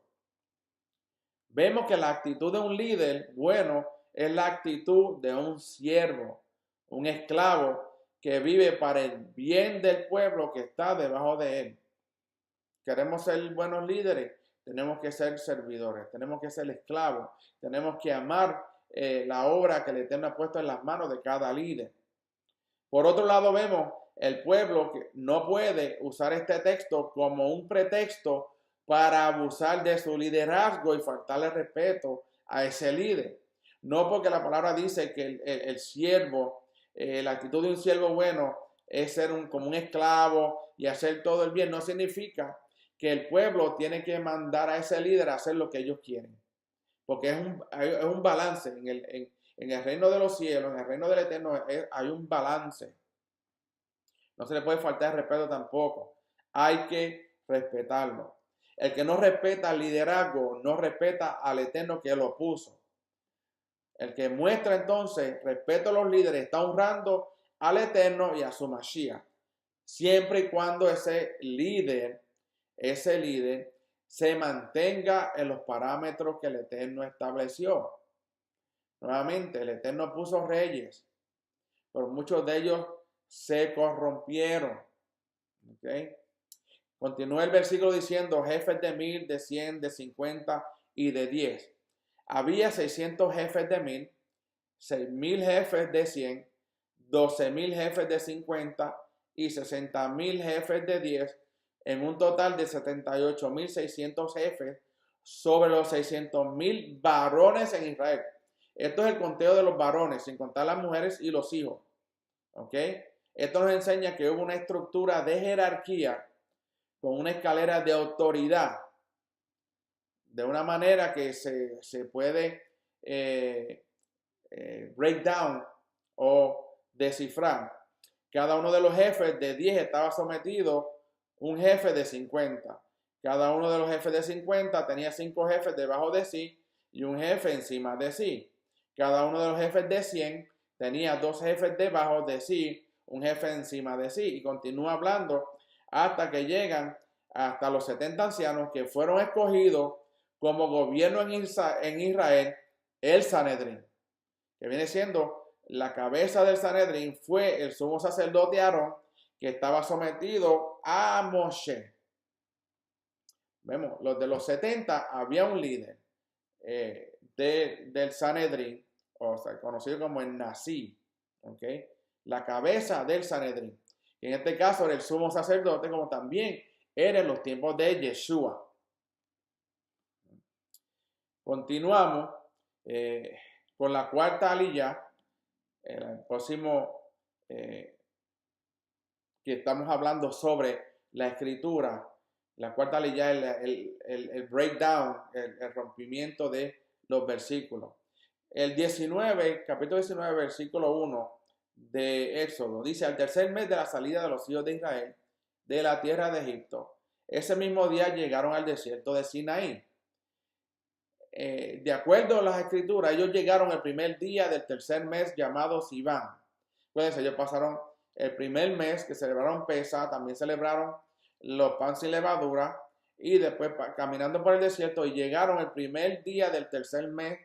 Vemos que la actitud de un líder bueno es la actitud de un siervo, un esclavo que vive para el bien del pueblo que está debajo de él. Queremos ser buenos líderes, tenemos que ser servidores, tenemos que ser esclavos, tenemos que amar la obra que el Eterno ha puesto en las manos de cada líder. Por otro lado, vemos el pueblo que no puede usar este texto como un pretexto para abusar de su liderazgo y faltarle respeto a ese líder. No porque la palabra dice que el siervo, la actitud de un siervo bueno es ser como un esclavo y hacer todo el bien, no significa que el pueblo tiene que mandar a ese líder a hacer lo que ellos quieren. Porque es un balance en el reino de los cielos, en el reino del Eterno, hay un balance. No se le puede faltar respeto tampoco. Hay que respetarlo. El que no respeta el liderazgo, no respeta al Eterno que lo puso. El que muestra entonces respeto a los líderes está honrando al Eterno y a su Mashiach. Siempre y cuando ese líder se mantenga en los parámetros que el Eterno estableció. Nuevamente, el Eterno puso reyes, pero muchos de ellos se corrompieron. ¿Okay? Continúa el versículo diciendo, jefes de 1000, de 100, de 50 y de 10. Había 600 jefes de 1000, 6000 jefes de 100, 12000 jefes de 50 y 60000 jefes de 10, en un total de 78600 jefes sobre los 600,000 varones en Israel. Esto es el conteo de los varones, sin contar las mujeres y los hijos. ¿Ok? Esto nos enseña que hubo una estructura de jerarquía con una escalera de autoridad, de una manera que se puede break down o descifrar. Cada uno de los jefes de 10 estaba sometido un jefe de 50. Cada uno de los jefes de 50 tenía 5 jefes debajo de sí y un jefe encima de sí. Cada uno de los jefes de 100 tenía 2 jefes debajo de sí, un jefe encima de sí. Y continúa hablando hasta que llegan hasta los 70 ancianos que fueron escogidos como gobierno en Israel, el Sanedrín, que viene siendo la cabeza del Sanedrín, fue el sumo sacerdote Aarón, que estaba sometido a Moshe. Vemos, los de los 70 había un líder del Sanedrín, o sea, conocido como el Nasi, ¿okay? La cabeza del Sanedrín. En este caso era el sumo sacerdote, como también era en los tiempos de Yeshua. Continuamos con la cuarta aliyah, el próximo que estamos hablando sobre la escritura. La cuarta aliyah es el breakdown, el rompimiento de los versículos. El 19, capítulo 19, versículo 1 de Éxodo, dice, al tercer mes de la salida de los hijos de Israel de la tierra de Egipto, ese mismo día llegaron al desierto de Sinaí. De acuerdo a las escrituras, ellos llegaron el primer día del tercer mes llamado Sivan. Pues ellos pasaron el primer mes que celebraron Pesa, también celebraron los panes sin levadura y después caminando por el desierto y llegaron el primer día del tercer mes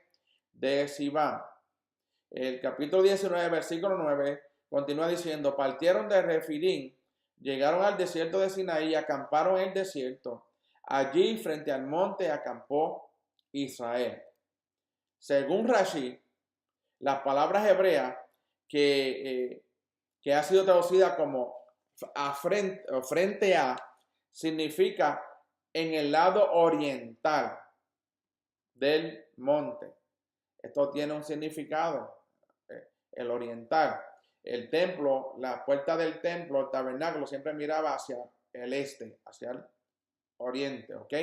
de Sivan. El capítulo 19, versículo 9, continúa diciendo, partieron de Refidim, llegaron al desierto de Sinaí y acamparon en el desierto. Allí, frente al monte, acampó Israel. Según Rashi, las palabras hebreas que ha sido traducida como frente a, significa en el lado oriental del monte. Esto tiene un significado, el oriental. El templo, la puerta del templo, el tabernáculo, siempre miraba hacia el este, hacia el oriente, ¿ok?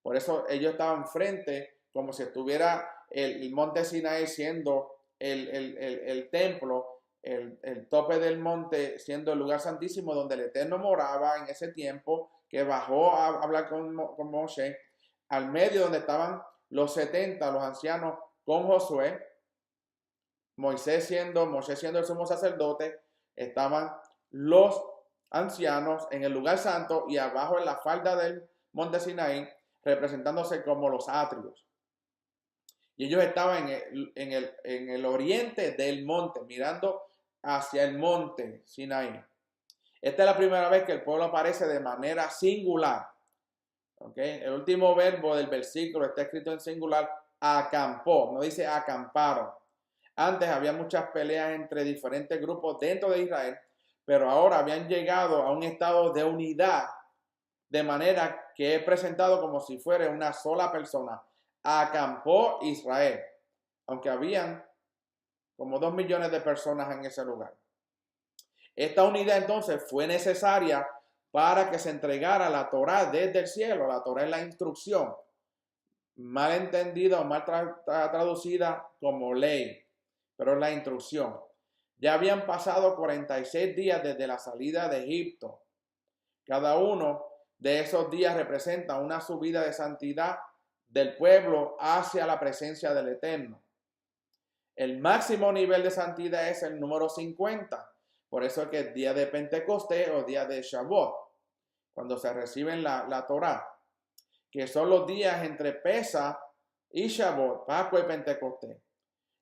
Por eso ellos estaban frente, como si estuviera el monte Sinaí siendo el templo, el tope del monte siendo el lugar santísimo donde el Eterno moraba en ese tiempo, que bajó a hablar con Moshe, al medio donde estaban los 70, los ancianos con Josué, Moisés siendo el sumo sacerdote, estaban los ancianos en el lugar santo y abajo en la falda del monte Sinaí, representándose como los atrios. Y ellos estaban en el oriente del monte, mirando hacia el monte Sinaí. Esta es la primera vez que el pueblo aparece de manera singular. ¿Okay? El último verbo del versículo está escrito en singular, acampó, no dice acamparon. Antes había muchas peleas entre diferentes grupos dentro de Israel, pero ahora habían llegado a un estado de unidad, de manera que es presentado como si fuera una sola persona. Acampó Israel, aunque habían como 2 millones de personas en ese lugar. Esta unidad entonces fue necesaria para que se entregara la Torá desde el cielo. La Torá es la instrucción, mal entendida o mal traducida como ley, pero es la instrucción. Ya habían pasado 46 días desde la salida de Egipto. Cada uno de esos días representa una subida de santidad del pueblo hacia la presencia del Eterno. El máximo nivel de santidad es el número 50. Por eso es que el día de Pentecostés o día de Shavuot, cuando se reciben la Torá, que son los días entre Pesach y Shavuot, Pascua y Pentecostés.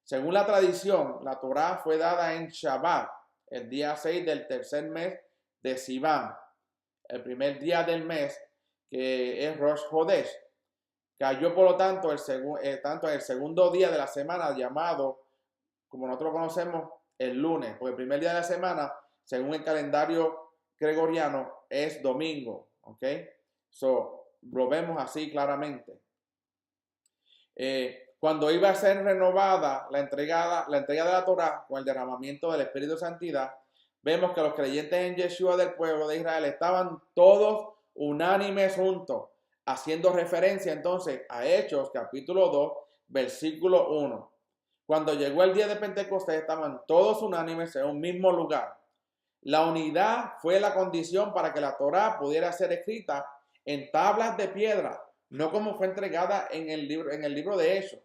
Según la tradición, la Torá fue dada en Shabbat, el día 6 del tercer mes de Sivan, el primer día del mes, que es Rosh Hodesh. Cayó, por lo tanto, el segundo día de la semana, llamado, como nosotros lo conocemos, el lunes, porque el primer día de la semana, según el calendario gregoriano, es domingo, ¿ok? Lo vemos así claramente. Cuando iba a ser renovada la entrega de la Torá con el derramamiento del Espíritu de Santidad, vemos que los creyentes en Yeshua del pueblo de Israel estaban todos unánimes juntos, haciendo referencia entonces a Hechos capítulo 2, versículo 1. Cuando llegó el día de Pentecostés estaban todos unánimes en un mismo lugar. La unidad fue la condición para que la Torá pudiera ser escrita en tablas de piedra, no como fue entregada en el libro de Hechos.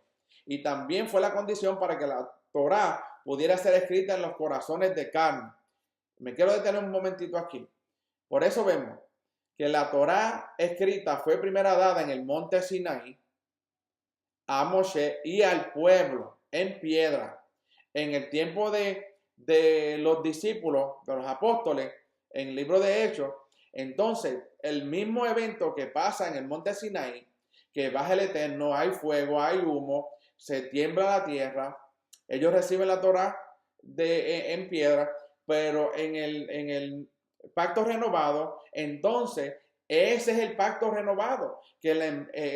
Y también fue la condición para que la Torá pudiera ser escrita en los corazones de carne. Me quiero detener un momentito aquí. Por eso vemos que la Torá escrita fue primero dada en el monte Sinaí a Moshe y al pueblo en piedra. En el tiempo de los discípulos, de los apóstoles, en el libro de Hechos, entonces el mismo evento que pasa en el monte Sinaí, que baja el Eterno, hay fuego, hay humo, se tiembla la tierra, ellos reciben la Torá en piedra, pero en el pacto renovado, entonces ese es el pacto renovado, que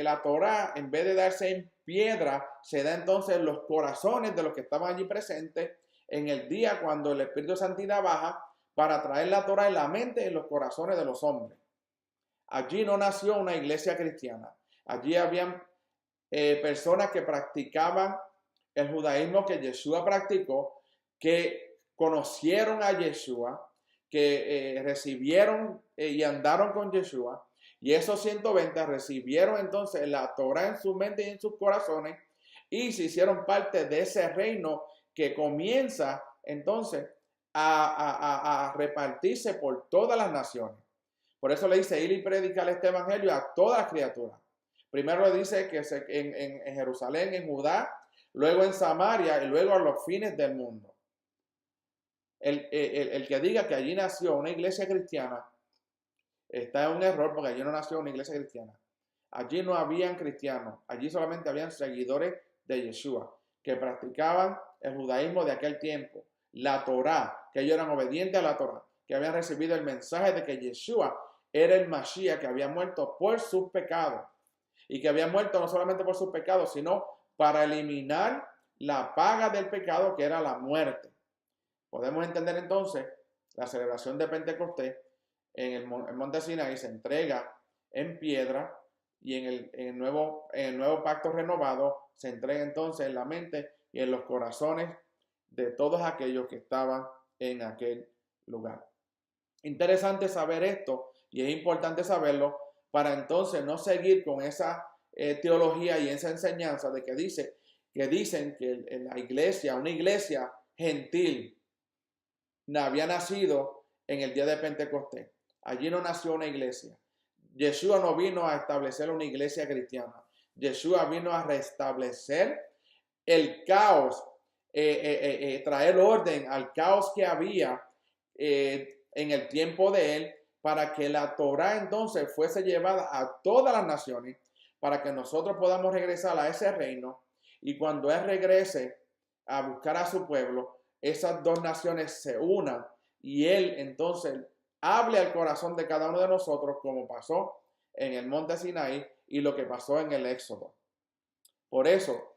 la Torá, en vez de darse en piedra, se da entonces en los corazones de los que estaban allí presentes en el día cuando el Espíritu de Santidad baja para traer la Torá en la mente y en los corazones de los hombres. Allí no nació una iglesia cristiana. Allí habían personas que practicaban el judaísmo que Yeshua practicó, que conocieron a Yeshua, que recibieron y andaron con Yeshua, y esos 120 recibieron entonces la Torá en su mente y en sus corazones, y se hicieron parte de ese reino que comienza entonces a repartirse por todas las naciones. Por eso le dice ir y predicar este evangelio a todas las criaturas. Primero le dice que en Jerusalén, en Judá, luego en Samaria y luego a los fines del mundo. El que diga que allí nació una iglesia cristiana está en un error, porque allí no nació una iglesia cristiana. Allí no habían cristianos, allí solamente habían seguidores de Yeshua, que practicaban el judaísmo de aquel tiempo, la Torá, que ellos eran obedientes a la Torá, que habían recibido el mensaje de que Yeshua era el Mashiach, que había muerto por sus pecados, y que había muerto no solamente por sus pecados, sino para eliminar la paga del pecado, que era la muerte. Podemos entender entonces la celebración de Pentecostés en el monte Sinaí se entrega en piedra, y en el nuevo pacto renovado se entrega entonces en la mente y en los corazones de todos aquellos que estaban en aquel lugar. Interesante saber esto, y es importante saberlo para entonces no seguir con esa teología y esa enseñanza de que dicen que la iglesia, una iglesia gentil, había nacido en el día de Pentecostés. Allí no nació una iglesia. Yeshua no vino a establecer una iglesia cristiana. Yeshua vino a restablecer el caos, traer orden al caos que había en el tiempo de él, para que la Torá entonces fuese llevada a todas las naciones, para que nosotros podamos regresar a ese reino, y cuando él regrese a buscar a su pueblo, esas dos naciones se unan y él entonces hable al corazón de cada uno de nosotros, como pasó en el monte Sinaí y lo que pasó en el Éxodo. Por eso,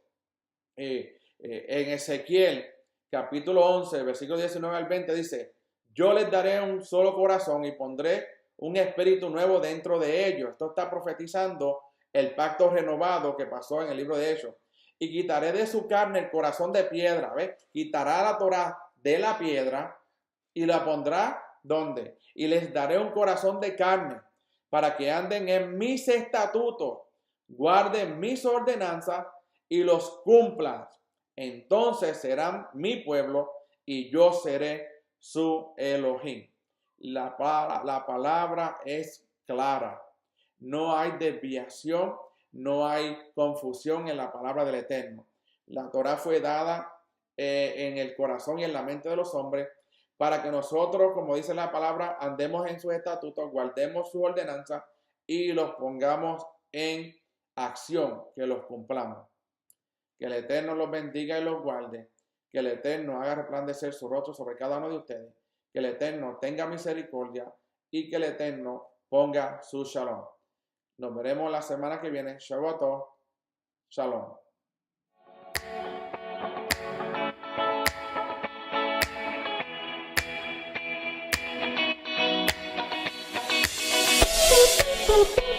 en Ezequiel capítulo 11, versículo 19 al 20 dice: yo les daré un solo corazón y pondré un espíritu nuevo dentro de ellos. Esto está profetizando el pacto renovado que pasó en el libro de Hechos. Y quitaré de su carne el corazón de piedra. ¿Ves? Quitará la Torá de la piedra y la pondrá ¿dónde? Y les daré un corazón de carne para que anden en mis estatutos, guarden mis ordenanzas y los cumplan. Entonces serán mi pueblo y yo seré su Elohim. La palabra es clara. No hay desviación, no hay confusión en la palabra del Eterno. La Torá fue dada en el corazón y en la mente de los hombres para que nosotros, como dice la palabra, andemos en sus estatutos, guardemos sus ordenanzas y los pongamos en acción, que los cumplamos. Que el Eterno los bendiga y los guarde. Que el Eterno haga resplandecer su rostro sobre cada uno de ustedes. Que el Eterno tenga misericordia y que el Eterno ponga su shalom. Nos veremos la semana que viene. Shabbat tov. Shalom. Boop, boop.